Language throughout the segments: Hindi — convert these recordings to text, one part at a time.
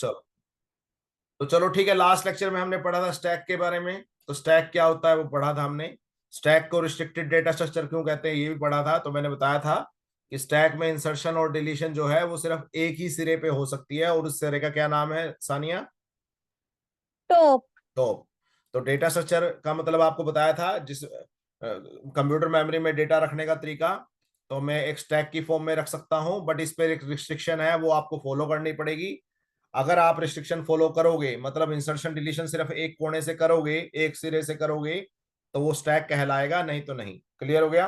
चलो, तो चलो ठीक है, लास्ट लेक्चर में हमने पढ़ा था स्टैक के बारे में। तो स्टैक क्या होता है वो पढ़ा था हमने। स्टैक को रिस्ट्रिक्टेड डेटा स्ट्रक्चर क्यों कहते हैं ये भी पढ़ा था। तो मैंने बताया था कि स्टैक में इंसर्शन और डिलीशन जो है वो सिर्फ एक ही सिरे पे हो सकती है, और उस सिरे का क्या नाम है सानिया? टॉप। टॉप। तो डेटा स्ट्रक्चर का मतलब आपको बताया था, जिस कंप्यूटर मेमोरी में डेटा रखने का तरीका। तो मैं एक स्टैक की फॉर्म में रख सकता हूं, बट इस पर एक रिस्ट्रिक्शन है, वो आपको फॉलो करनी पड़ेगी। अगर आप रिस्ट्रिक्शन फॉलो करोगे, मतलब इंसर्शन डिलीशन सिर्फ एक कोने से करोगे, एक सिरे से करोगे, तो वो स्टैक कहलाएगा, नहीं तो नहीं। क्लियर हो गया?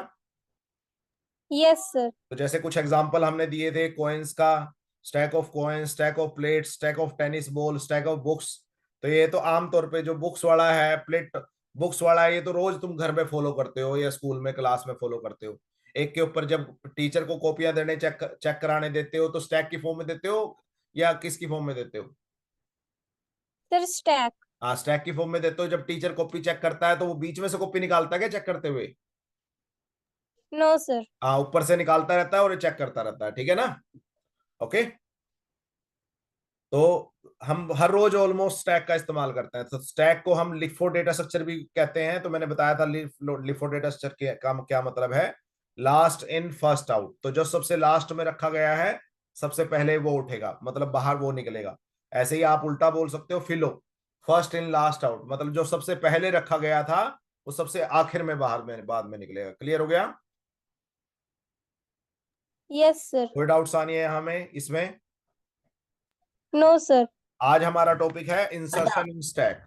Yes sir. तो जैसे कुछ एग्जांपल हमने दिए थे कॉइन्स का, stack of coins, stack of plate, stack of tennis ball, stack of books. तो ये तो आमतौर पे जो बुक्स वाला है, प्लेट बुक्स वाला है, ये तो रोज तुम घर में फॉलो करते हो या स्कूल में क्लास में फॉलो करते हो। एक के ऊपर जब टीचर को कॉपियां देने, चेक चेक कराने देते हो, तो स्टैक की फॉर्म में देते हो या किसकी फॉर्म में देते हो? Sir stack. हाँ, स्टैक की फॉर्म में देते हो। जब टीचर कॉपी चेक करता है तो वो बीच में से कॉपी निकालता है क्या चेक करते हुए? No sir. हाँ, ऊपर से निकालता रहता है और ये चेक करता रहता है, ठीक है ना? ओके। तो हम हर रोज ऑलमोस्ट स्टैक का इस्तेमाल करते हैं। तो स्टैक को हम लिफो डेटा स्ट्रक्चर भी कहते हैं। तो मैंने बताया था लिफो डेटा स्ट्रक्चर के का क्या मतलब है। Last in first out. तो जो सबसे लास्ट में रखा गया है, सबसे पहले वो उठेगा, मतलब बाहर वो निकलेगा। ऐसे ही आप उल्टा बोल सकते हो, फिलो, फर्स्ट इन लास्ट आउट, मतलब जो सबसे पहले रखा गया था वो सबसे आखिर में बाहर में बाद में निकलेगा। क्लियर हो गया? Yes sir. कोई डाउट्स आनी है यहाँ में इसमें? No sir. आज हमारा टॉपिक है इंसर्शन इन स्टैक।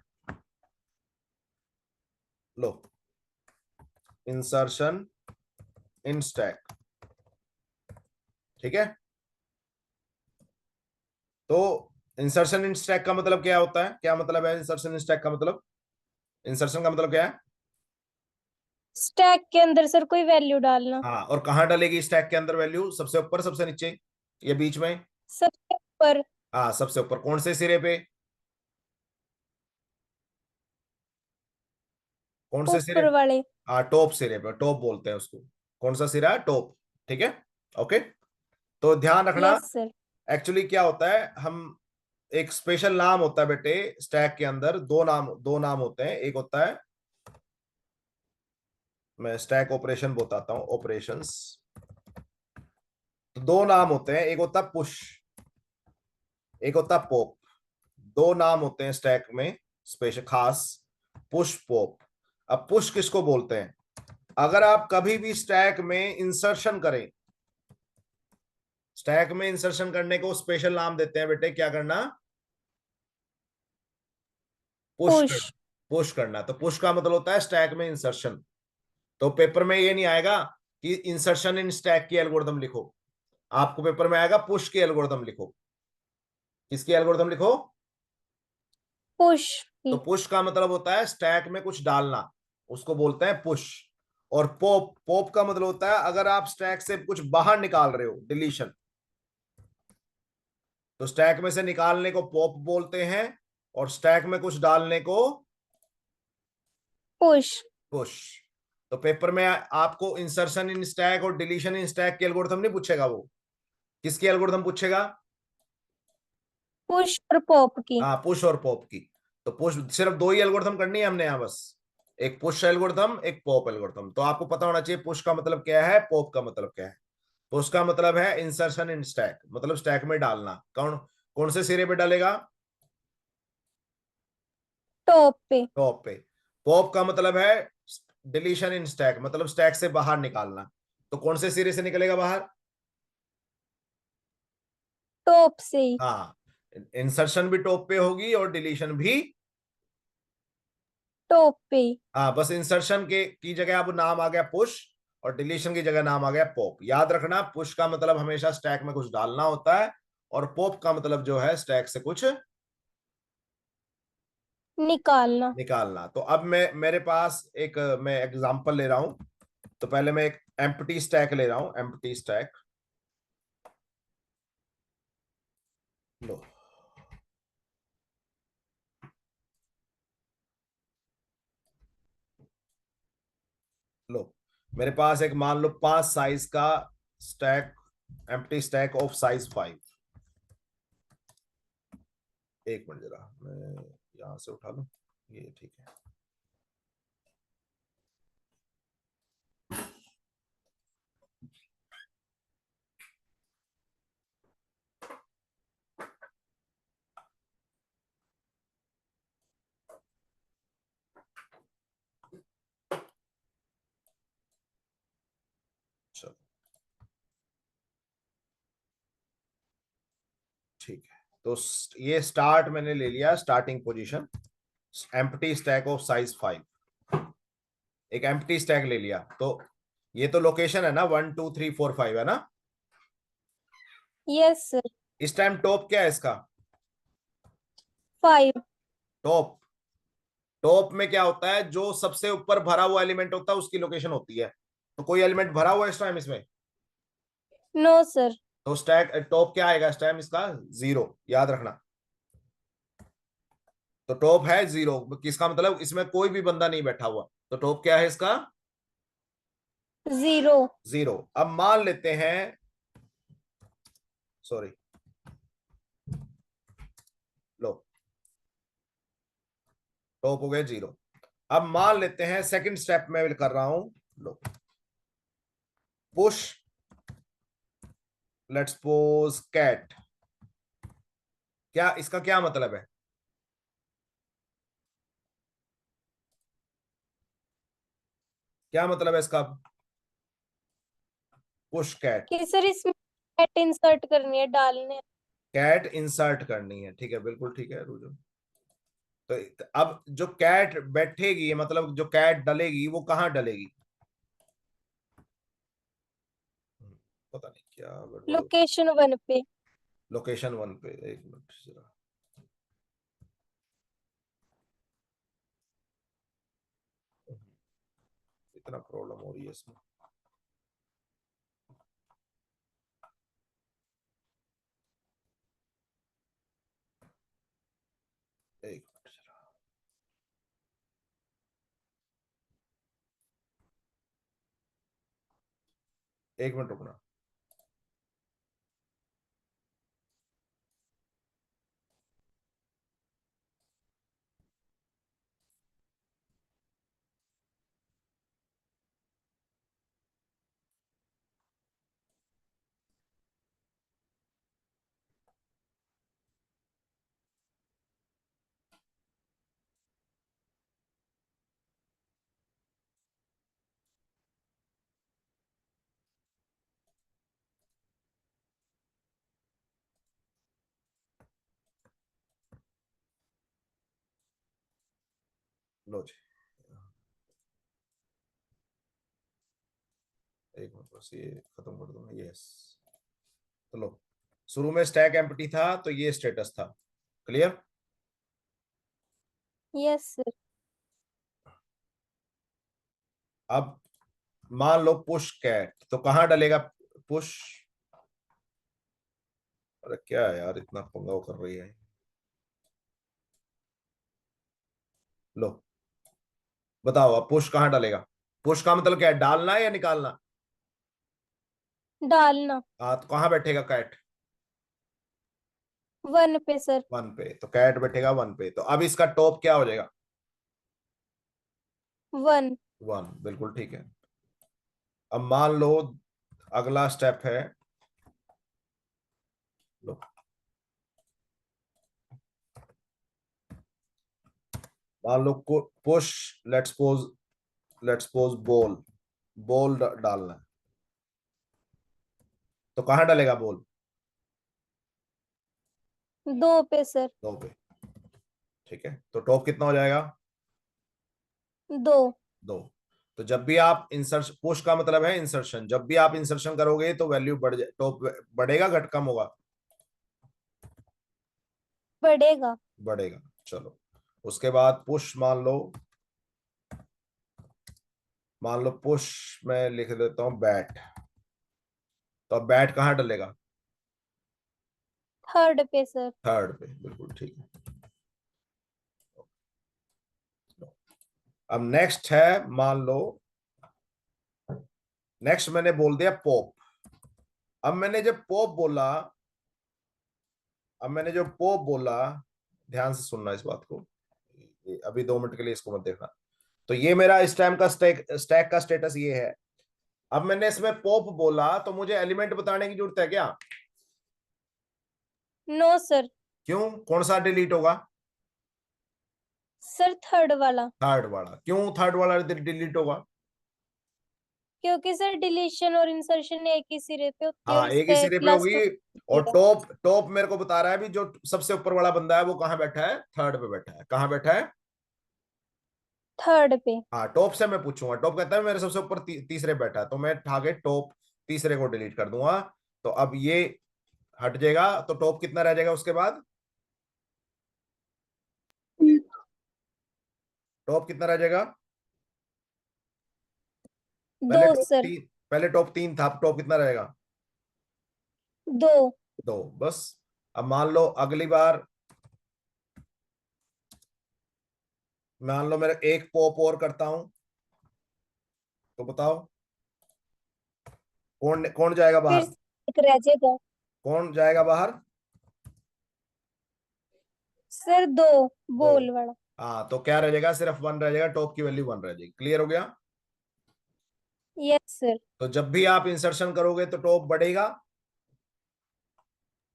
लो, इंसर्शन इन स्टैक, ठीक है। तो इंसर्शन इन स्टैक का मतलब क्या होता है, क्या मतलब है इंसर्शन इन स्टैक का मतलब? इंसर्शन का मतलब क्या है? स्टैक के अंदर सर कोई वैल्यू डालना। हाँ, और कहाँ डलेगी स्टैक के अंदर वैल्यू? सबसे ऊपर, सबसे नीचे, या बीच में? सबसे ऊपर। हाँ, सबसे ऊपर। कौन से सिरे पे? कौन से सिरे? ऊपर वाले। हाँ, टॉप सिरे पे, टॉप बोलते हैं उसको। कौन सा सिरा है? टॉप। ठीक है, ओके। तो ध्यान रखना, यस सर। एक्चुअली क्या होता है, हम एक स्पेशल नाम होता है बेटे स्टैक के अंदर। दो नाम होते हैं। एक होता है, मैं स्टैक ऑपरेशन बताता हूँ, ऑपरेशंस। तो दो नाम होते हैं, एक होता है पुश, एक होता है पॉप। दो नाम होते हैं स्टैक में स्पेशल खास, पुश पॉप। अब पुश किसको बोलते हैं? अगर आप कभी भी स्टैक में इंसर्शन करें, स्टैक में इंसर्शन करने को स्पेशल नाम देते हैं बेटे, क्या करना? Push push. करना। पुश करना। तो पुश का मतलब होता है स्टैक में इंसर्शन। तो पेपर में ये नहीं आएगा कि इंसर्शन इन स्टैक की एल्गोरिथम लिखो, आपको पेपर में आएगा पुश की एल्गोरिथम लिखो। किसकी एल्गोरिथम लिखो? पुश तो की। पुश का मतलब होता है स्टैक में कुछ डालना, उसको बोलते हैं पुश। और पॉप, पॉप का मतलब होता है अगर आप स्टैक से कुछ बाहर निकाल रहे हो, डिलीशन। तो स्टैक में से निकालने को पॉप बोलते हैं, और स्टैक में कुछ डालने को पुश। पुश। तो पेपर में आपको इंसर्शन इन स्टैक और डिलीशन इन स्टैक की एल्गोरिथम नहीं पूछेगा, वो किसकी एल्गोरिथम पूछेगा? पुश और पॉप की। हाँ, पुश और पॉप की। तो पुश सिर्फ दो ही एल्गोरिथम करनी है हमने यहाँ बस, एक पुश एल्गोरिथम, एक पॉप एल्गोरिथम। तो आपको पता होना चाहिए पुश का मतलब क्या है, पॉप का मतलब क्या है। पुश का मतलब है इंसर्शन इन स्टैक, मतलब स्टैक में डालना। कौन कौन से सिरे पे डालेगा? टॉप पे। टॉप पे। पॉप का मतलब है डिलीशन इन स्टैक, मतलब स्टैक से बाहर निकालना। तो कौन से सिरे से निकलेगा बाहर? टॉप से ही। हाँ, इंसर्शन भी टॉप पे होगी और डिलीशन भी। टॉप पे ही। हाँ, बस इंसर्शन के की जगह अब नाम आ गया पुश, और डिलीशन की जगह नाम आ गया पॉप। याद रखना, पुश का मतलब हमेशा स्टैक में कुछ डालना होता है, और पॉप का मतलब जो है स्टैक से कुछ निकालना। निकालना। तो अब मेरे पास एक, मैं एग्जांपल ले रहा हूं। तो पहले मैं एक एम्प्टी स्टैक ले रहा हूं, एम्प्टी स्टैक। लो, लो, मेरे पास एक, मान लो 5 साइज का stack, empty stack of size 5। एक मिनट जरा मैं यहां से उठा लूं, ये ठीक है। चलो ठीक है, तो ये स्टार्ट मैंने ले लिया, starting position, empty stack of size 5। एक एम्प्टी स्टैक ले लिया, तो ये तो लोकेशन है ना, 1 2 3 4 5 है ना। Yes sir. इस टाइम टॉप क्या है इसका? 5। टॉप, टॉप में क्या होता है, जो सबसे ऊपर भरा हुआ एलिमेंट होता है उसकी लोकेशन होती है। तो कोई एलिमेंट भरा हुआ है इस टाइम इसमें? No sir. तो स्टैक टॉप क्या आएगा इस टाइम इसका? 0, याद रखना। तो टॉप है 0, किसका मतलब इसमें कोई भी बंदा नहीं बैठा हुआ, तो टॉप क्या है इसका? 0। 0। अब मान लेते हैं, सॉरी, लो, टॉप हो गए 0। अब मान लेते हैं सेकंड स्टेप में कर रहा हूं, लो, पुश, लेट्स सपोज कैट। क्या इसका क्या मतलब है? क्या मतलब है इसका? पुश कैट, कि सर इसमें कैट इंसर्ट करनी है, डालने हैं। कैट इंसर्ट करनी है, ठीक है, बिल्कुल ठीक है रुजो। तो अब जो कैट बैठेगी, मतलब जो कैट डलेगी वो कहाँ डलेगी? पता नहीं क्या गड़बड़ हो। लोकेशन 1 पे। लोकेशन 1 पे, एक मिनट जरा, इतना प्रॉब्लम हो रही है इसमें। एक मिनट जरा, एक मिनट रुकना। लो जी, एक मिनट बस ये खत्म कर दूंगा, यस। तो लो, शुरू में स्टैक एम्प्टी था, तो ये स्टेटस था, क्लियर। Yes sir. अब मान लो पुश कैट, तो कहां डलेगा पुश? अरे क्या है यार, इतना पंगा कर रही है। लो, बताओ अब पुश कहां डलेगा? पुश का मतलब क्या है, डालना है या निकालना? डालना। हाँ, तो कहां बैठेगा कैट? 1 पे सर। 1 पे, तो कैट बैठेगा 1 पे, तो अब इसका टॉप क्या हो जाएगा? 1। 1, बिल्कुल ठीक है। अब मान लो अगला स्टेप है, लो, मान लो push, let's suppose ball, ball डालना है, तो कहां डालेगा बॉल? 2 पे सर। 2 पे, ठीक है, तो टॉप कितना हो जाएगा? 2। 2। तो जब भी आप इंसर्शन, पुश का मतलब है इंसर्शन, जब भी आप इंसर्शन करोगे तो वैल्यू बढ़ जाए, टॉप बढ़ेगा घट कम होगा? बढ़ेगा। बढ़ेगा। चलो, उसके बाद पुश, मान लो पुश, मैं लिख देता हूं बैट, तो अब बैट कहाँ डलेगा? 3 पे सर। 3 पे, बिल्कुल ठीक है। अब नेक्स्ट है, मान लो, नेक्स्ट मैंने बोल दिया पॉप। अब मैंने जब पॉप बोला, अब मैंने जो पॉप बोला, ध्यान से सुनना इस बात को, अभी 2 मिनट के लिए इसको मत देखना। तो ये मेरा इस टाइम का स्टैक का स्टेटस ये है। अब मैंने इसमें पॉप बोला तो मुझे एलिमेंट बताने की जरूरत है क्या? No sir. क्यों? कौन सा डिलीट होगा? सर थर्ड वाला। थर्ड वाला। क्यों थर्ड वाला डिलीट होगा? क्योंकि सर डिलीशन और इंसर्शन एक ही सिरे पे होती है और हाँ, इस एक ही पे सिरे पे प्लस होगी। टू और लगेगा। टॉप टॉप मेरे को बता रहा है भी जो सबसे ऊपर वाला बंदा है वो कहाँ बैठा है? थर्ड पे बैठा है। कहाँ बैठा है? थर्ड पे। हाँ, टॉप से मैं पूछूंगा। टॉप कहता है मेरे सबसे ऊपर तीसरे बैठा है, तो मैं ठाके टॉप तीसरे को डिलीट कर दूंगा। तो अब ये हट जाएगा, तो टॉप कितना रह जाएगा उसके बाद? टॉप कितना रह जाएगा? दो पहले टॉप सर। तीन, पहले टॉप तीन था, अब टॉप कितना रहेगा? दो। दो बस। अब मान लो अगली बार, मान लो मेरा एक पॉप और करता हूं, तो बताओ कौन कौन जाएगा फिर बाहर? एक रह जाएगा। कौन जाएगा बाहर? सर दो। दो। बोल वाला। हाँ, तो क्या रह जाएगा? सिर्फ वन रह जाएगा, टॉप की वैल्यू वन रह जाएगी। क्लियर हो गया? Yes sir. तो जब भी आप इंसर्शन करोगे तो टॉप बढ़ेगा,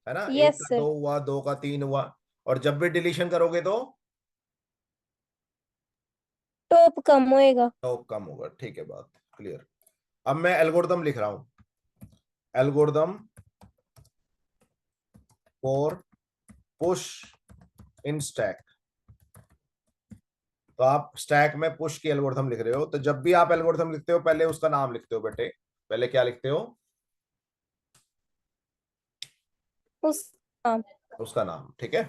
है ना? एक यस का सर। दो हुआ, दो का तीन हुआ। और जब भी डिलीशन करोगे तो टॉप कम होएगा। टॉप कम होगा। ठीक है, बात क्लियर। अब मैं एल्गोरिदम लिख रहा हूं। Algorithm for push in stack. तो आप स्टैक में पुश की एल्गोरिथम लिख रहे हो, तो जब भी आप एल्गोरिथम लिखते हो पहले उसका नाम लिखते हो बेटे। पहले क्या लिखते हो? उस। हाँ। उसका नाम। ठीक है।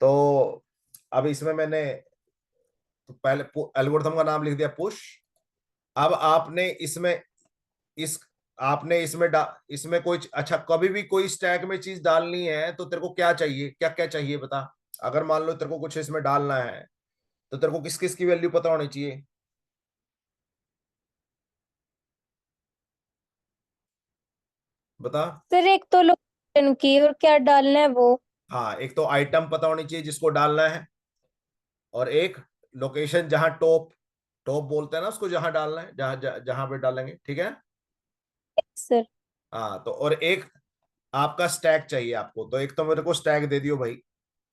तो अब इसमें मैंने, तो पहले एल्गोरिथम का नाम लिख दिया पुश। अब आपने इसमें इस आपने इसमें इसमें कोई, अच्छा, कभी भी कोई स्टैक में चीज डालनी है तो तेरे को क्या चाहिए, क्या क्या चाहिए बता। अगर मान लो तेरे को कुछ इसमें डालना है तो तेरे को किस किस की वैल्यू पता होनी चाहिए? बता। सर एक तो लोकेशन की और क्या डालना है वो। हाँ, एक तो आइटम पता होनी चाहिए जिसको डालना है, और एक लोकेशन जहां टॉप, टॉप बोलते हैं ना उसको, जहां डालना है, जहां जहां पे डालेंगे। ठीक है। सर। हाँ, तो और एक आपका स्टैक चाहिए आपको, तो एक तो मेरे को स्टैक दे दियो भाई,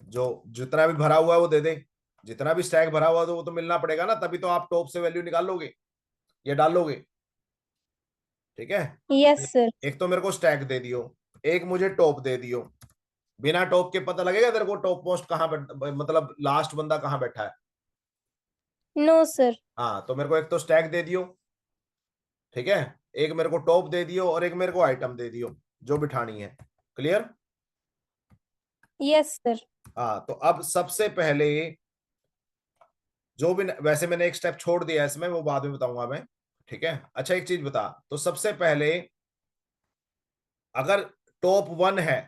जो जितना भी भरा हुआ है वो दे दे। जितना भी स्टैक भरा हुआ है तो वो तो मिलना पड़ेगा ना, तभी तो आप टॉप से वैल्यू निकालोगे या डालोगे। ठीक है। Yes sir. एक तो मेरे को स्टैक दे दियो, एक मुझे टॉप दे दियो। बिना टॉप के पता लगेगा तेरे को टॉप मोस्ट कहाँ मतलब लास्ट बंदा कहाँ बैठा है? No sir. हाँ, तो मेरे को एक तो स्टैक दे दियो, ठीक है, एक मेरे को टॉप दे दियो, और एक मेरे को आइटम दे दियो जो बिठानी है। क्लियर? Yes sir. हाँ, तो अब सबसे पहले जो भी, वैसे मैंने एक स्टेप छोड़ दिया है इसमें, वो बाद में बताऊंगा मैं। ठीक है। अच्छा, एक चीज बता, तो सबसे पहले अगर टॉप वन है,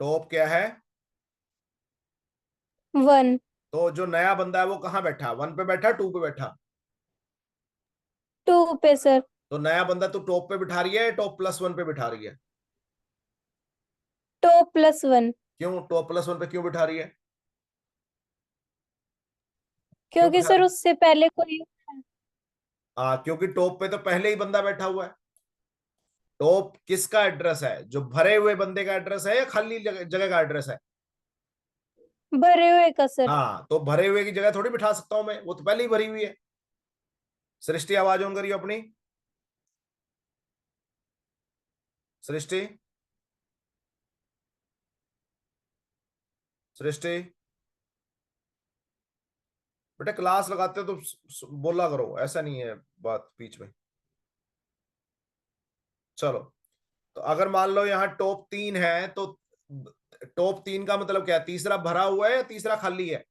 टॉप क्या है? वन। तो जो नया बंदा है वो कहाँ बैठा? वन पे बैठा, टू पे बैठा? टू पे सर। तो नया बंदा तो टॉप पे बिठा रही है, टॉप प्लस वन पे बिठा रही है? Top plus one. क्यों टॉप प्लस वन पे क्यों बिठा रही है? क्यों क्योंकि बिठा सर रही है? उससे पहले कोई। हाँ, क्योंकि टॉप पे तो पहले ही बंदा बैठा हुआ है। टॉप किसका एड्रेस है? जो भरे हुए बंदे का एड्रेस है या खाली जगह जगह का एड्रेस है? भरे हुए का सर। हाँ, तो भरे हुए की जगह थोड़ी बिठा सकता हूं मैं, वो तो पहले ही भरी हुई है। सृष्टि, आवाज ऑन करियो अपनी। सृष्टि, सृष्टि, बेटा क्लास लगाते हो तो बोला करो, ऐसा नहीं है बात बीच में। चलो, तो अगर मान लो यहाँ टॉप तीन है, तो टॉप तीन का मतलब क्या है? तीसरा भरा हुआ है या तीसरा खाली है?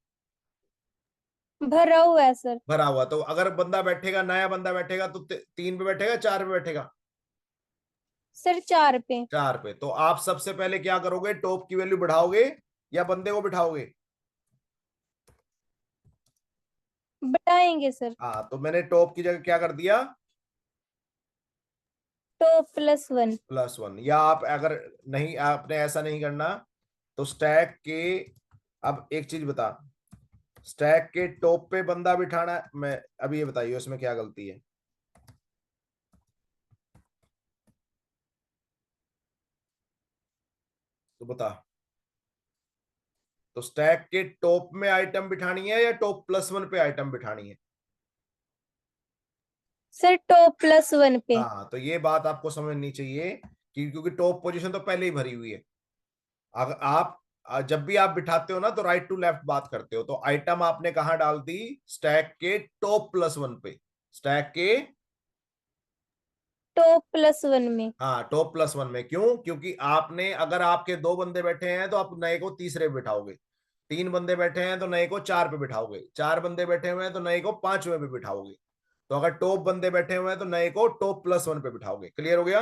भरा हुआ है सर। भरा हुआ। तो अगर बंदा बैठेगा, नया बंदा बैठेगा तो तीन पे बैठेगा, चार पे बैठेगा? सर चार पे। चार पे। तो आप सबसे पहले क्या करोगे? टॉप की वैल्यू बढ़ाओगे या बंदे को बिठाओगे? बढ़ाएंगे सर। हाँ, तो मैंने टॉप की जगह क्या कर दिया? Top plus one. Plus one. या आप अगर नहीं, आपने ऐसा नहीं करना, तो स्टैक के अब एक चीज बता, स्टैक के टॉप पे बंदा बिठाना है, मैं अभी ये बताइए उसमें क्या गलती है। तो बता, तो स्टैक के टॉप में आइटम बिठानी है या टॉप +1 पे आइटम बिठानी है? सर टॉप +1 पे। हाँ, तो ये बात आपको समझनी चाहिए कि क्योंकि टॉप पोजीशन तो पहले ही भरी हुई है। अगर आप जब भी आप बिठाते हो ना तो राइट टू लेफ्ट बात करते हो, तो आइटम आपने कहाँ डाल दी? स्टैक के टॉप +1 पे। स्टैक के, टॉप +1 में। हाँ, टॉप +1 में। क्यों? क्योंकि आपने, अगर आपके 2 बंदे बैठे हैं तो आप नए को तीसरे पे बिठाओगे, 3 बंदे बैठे हैं तो नए को 4 पे बिठाओगे, 4 बंदे बैठे हुए हैं तो नए को 5वें पे बिठाओगे। तो अगर टॉप बंदे बैठे हुए हैं तो नए को टॉप +1 पे बिठाओगे। क्लियर हो गया?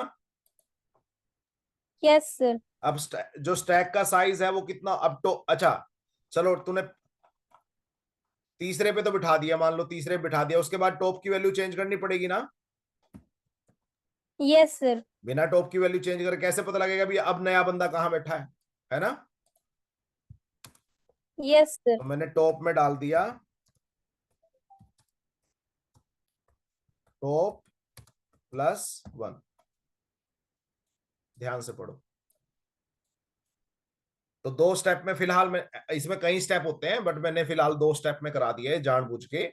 Yes sir. अब जो स्टैक का साइज है वो कितना, अब तो अच्छा, चलो तूने तीसरे पे तो बिठा दिया, मान लो तीसरे पे बिठा दिया, उसके बाद टॉप की वैल्यू चेंज करनी पड़ेगी ना? Yes sir. बिना टॉप की वैल्यू चेंज कर कैसे पता लगेगा भी अब नया बंदा कहाँ बैठा है ना? Yes sir. तो मैंने टॉप में डाल दिया टॉप +1। ध्यान से पढ़ो। तो 2 स्टेप में फिलहाल, मैं इसमें कई स्टेप होते हैं बट मैंने फिलहाल 2 स्टेप में करा दिए जानबूझ के।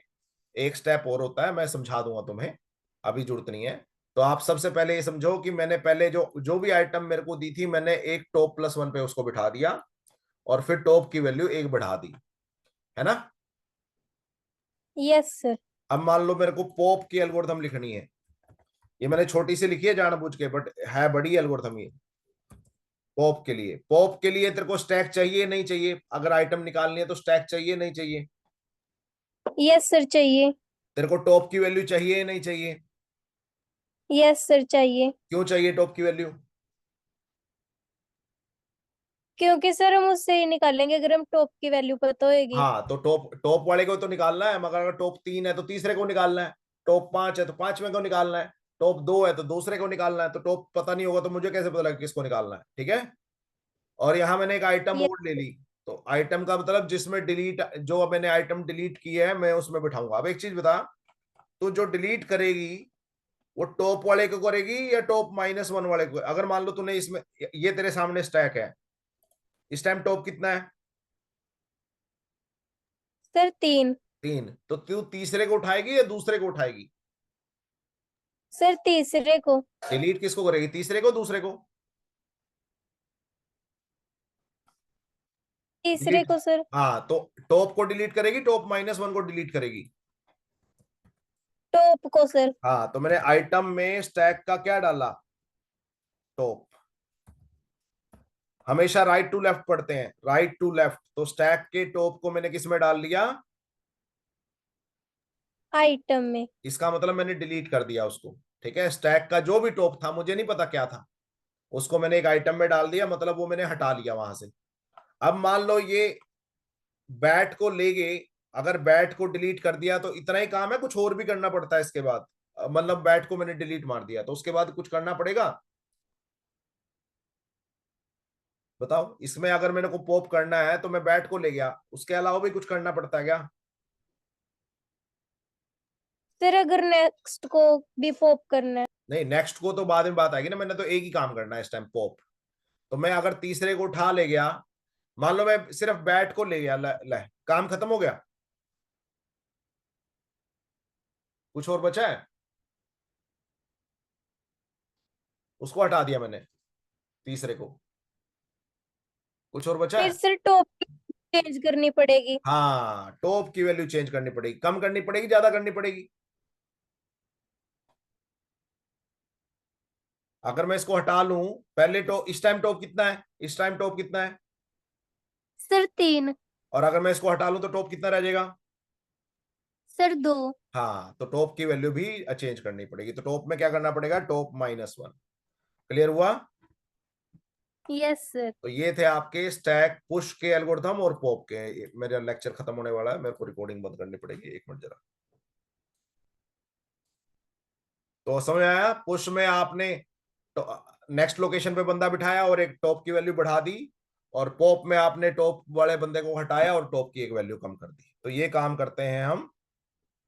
एक स्टेप और होता है, मैं समझा दूंगा तुम्हें, अभी जरूरत नहीं है। तो आप सबसे पहले ये समझो कि मैंने पहले जो जो भी आइटम मेरे को दी थी, मैंने एक टॉप +1 पे उसको बिठा दिया और फिर टॉप की वैल्यू 1 बढ़ा दी, है ना? Yes sir. अब मान लो मेरे को पॉप की एल्गोरिथम लिखनी है, ये मैंने छोटी सी लिखी है जानबूझ के बट है बड़ी एल्गोरिथम ये। पॉप के लिए, पॉप के लिए तेरे को स्टैक चाहिए नहीं चाहिए? अगर आइटम निकालनी है तो स्टैक चाहिए नहीं चाहिए? यस सर चाहिए। तेरे को टॉप की वैल्यू चाहिए नहीं चाहिए? यस सर चाहिए। क्यों चाहिए टॉप की वैल्यू? क्योंकि सर हम उससे ही निकालेंगे अगर हम टॉप की वैल्यू पता होएगी। हाँ, तो टॉप टॉप वाले को तो निकालना है, मगर अगर टॉप 3 है तो तीसरे को निकालना है, टॉप 5 है तो 5वें को निकालना है, टॉप 2 है तो दूसरे को निकालना है। तो टॉप पता नहीं होगा तो मुझे कैसे पता लगेगा किसको निकालना है? ठीक है। और यहां मैंने एक आइटम यस। और ले ली, तो आइटम का मतलब जिसमें डिलीट, जो अब मैंने आइटम डिलीट की है मैं उसमें बिठाऊंगा। अब एक चीज बता, तो जो डिलीट करेगी वो टॉप वाले को करेगी या टॉप -1 वाले को? अगर मान लो तूने इसमें, ये तेरे सामने स्टैक है, इस टाइम टॉप कितना है? सर 3। 3। तो तू तीसरे को उठाएगी या दूसरे को उठाएगी? सर तीसरे को। डिलीट किसको करेगी, तीसरे को दूसरे को? तीसरे डिलीट, को सर। हाँ, तो टॉप को डिलीट करेगी, टॉप -1 को डिलीट करेगी? टॉप को सर। हाँ, तो मैंने आइटम में स्टैक का क्या डाला? टॉप। हमेशा राइट टू लेफ्ट पढ़ते हैं, राइट टू लेफ्ट, तो स्टैक के टॉप को मैंने किस में डाल लिया? आइटम में। इसका मतलब मैंने डिलीट कर दिया उसको। ठीक है, स्टैक का जो भी टॉप था, मुझे नहीं पता क्या था, उसको मैंने एक आइटम में डाल दिया, मतलब वो मैंने हटा लिया वहां से। अब मान लो ये बैट को ले गए, अगर बैट को डिलीट कर दिया तो इतना ही काम है, कुछ और भी करना पड़ता है इसके बाद? मतलब बैट को मैंने डिलीट मार दिया तो उसके बाद कुछ करना पड़ेगा? बताओ, इसमें अगर मेरे को पॉप करना है तो मैं बैट को ले गया, उसके अलावा भी कुछ करना पड़ता है क्या? सर अगर नेक्स्ट को भी पॉप करना है। नहीं, नेक्स्ट को तो बाद में बात आएगी ना, मैंने तो एक ही काम करना है इस टाइम, पॉप। तो मैं अगर तीसरे को उठा ले गया, मान लो मैं सिर्फ बैट को ले गया, काम खत्म हो गया? कुछ और बचा है? उसको हटा दिया मैंने, तीसरे को। कुछ और बचा फिर है? सर टॉप चेंज करनी पड़ेगी। हाँ, टॉप की वैल्यू चेंज करनी पड़ेगी, कम करनी पड़ेगी, ज्यादा करनी पड़ेगी? अगर मैं इसको हटा लूं, पहले टॉप, इस टाइम टॉप कितना है, इस टाइम टॉप कितना है? सर 3। और अगर मैं इसको हटा लूं तो टॉप कितना रह जाएगा? सर 2। हाँ, तो टॉप की वैल्यू भी चेंज करनी पड़ेगी, तो टॉप में क्या करना पड़ेगा? टॉप -1। क्लियर हुआ? Yes sir. तो ये थे आपके स्टैक पुश के एल्गोरिथम और पॉप के। मेरा लेक्चर खत्म होने वाला है, मेरे को रिकॉर्डिंग बंद करनी पड़ेगी, 1 मिनट जरा। तो समझ आया? पुश में आपने नेक्स्ट लोकेशन पे बंदा बिठाया और एक टॉप की वैल्यू बढ़ा दी, और पॉप में आपने टॉप वाले बंदे को हटाया और टॉप की एक वैल्यू कम कर दी। तो ये काम करते हैं हम